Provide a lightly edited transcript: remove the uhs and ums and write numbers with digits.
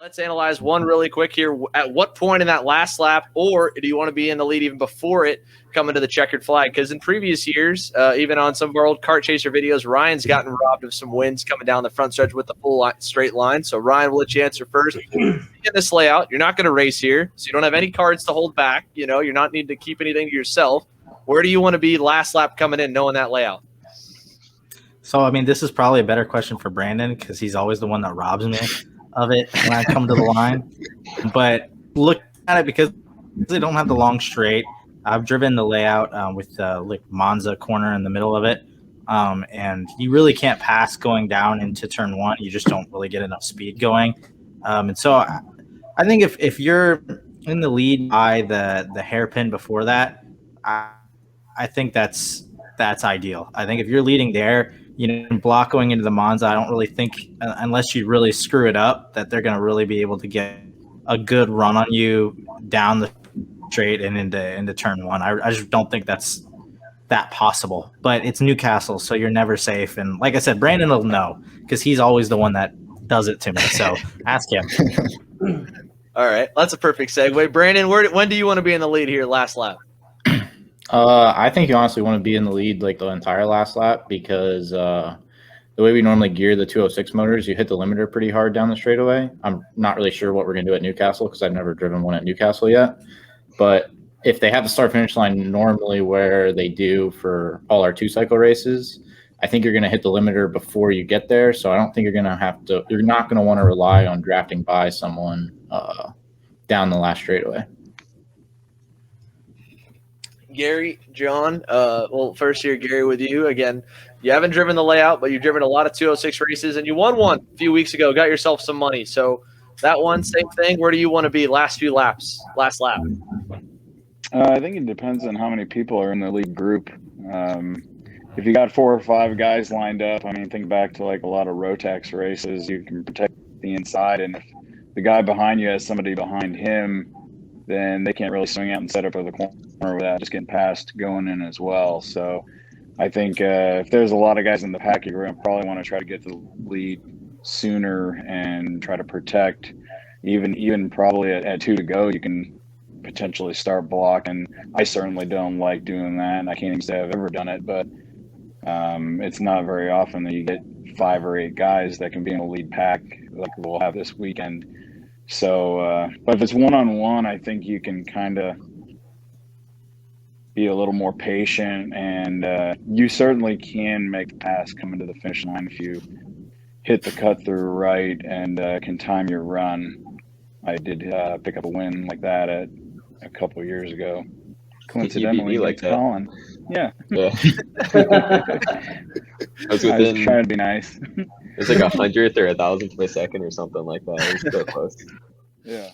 Let's analyze one really quick here. At what point in that last lap, or do you want to be in the lead even before it coming to the checkered flag? Because in previous years, even on some of our old kart chaser videos, Ryan's gotten robbed of some wins coming down the front stretch with the full straight line. So Ryan, we'll let you answer first. In this layout, you're not going to race here, so you don't have any cards to hold back. You're not needing to keep anything to yourself. Where do you want to be last lap coming in, knowing that layout? So, I mean, this is probably a better question for Brandon because he's always the one that robs me of it when I come to the line. But look at it, because they don't have the long straight. I've driven the layout with like Monza corner in the middle of it, and you really can't pass going down into turn one. You just don't really get enough speed going. And so I think if you're in the lead by the hairpin before that, I think that's ideal. I think if you're leading there, block going into the Monza, I don't really think, unless you really screw it up, that they're going to really be able to get a good run on you down the straight and into turn one. I just don't think that's that possible. But it's Newcastle, so you're never safe. And like I said, Brandon will know because he's always the one that does it to me. So ask him. All right, that's a perfect segue. Brandon, when do you want to be in the lead here last lap? I think you honestly want to be in the lead like the entire last lap because the way we normally gear the 206 motors, you hit the limiter pretty hard down the straightaway. I'm not really sure what we're going to do at Newcastle because I've never driven one at Newcastle yet. But if they have the start-finish line normally where they do for all our two-cycle races, I think you're going to hit the limiter before you get there. So I don't think you're not going to want to rely on drafting by someone down the last straightaway. Gary, John, well, first here, Gary, with you. Again, you haven't driven the layout, but you've driven a lot of 206 races, and you won one a few weeks ago, got yourself some money. So that one, same thing. Where do you want to be last lap? I think it depends on how many people are in the lead group. If you got 4 or 5 guys lined up, I mean, think back to like a lot of Rotax races, you can protect the inside, and if the guy behind you has somebody behind him, then they can't really swing out and set up for the corner without just getting past going in as well. So I think if there's a lot of guys in the pack, you're going to probably want to try to get the lead sooner and try to protect. Even probably at 2 to go, you can potentially start blocking. I certainly don't like doing that, and I can't even say I've ever done it, but it's not very often that you get 5 or 8 guys that can be in a lead pack like we'll have this weekend. So, but if it's one-on-one, I think you can kind of be a little more patient, and you certainly can make the pass coming to the finish line if you hit the cut through right and can time your run. I did pick up a win like that a couple of years ago. Coincidentally, like that. Colin. Yeah. I was within. Trying to be nice. It was like 100th or 1,000th of a second or something like that. It was so close. Yeah.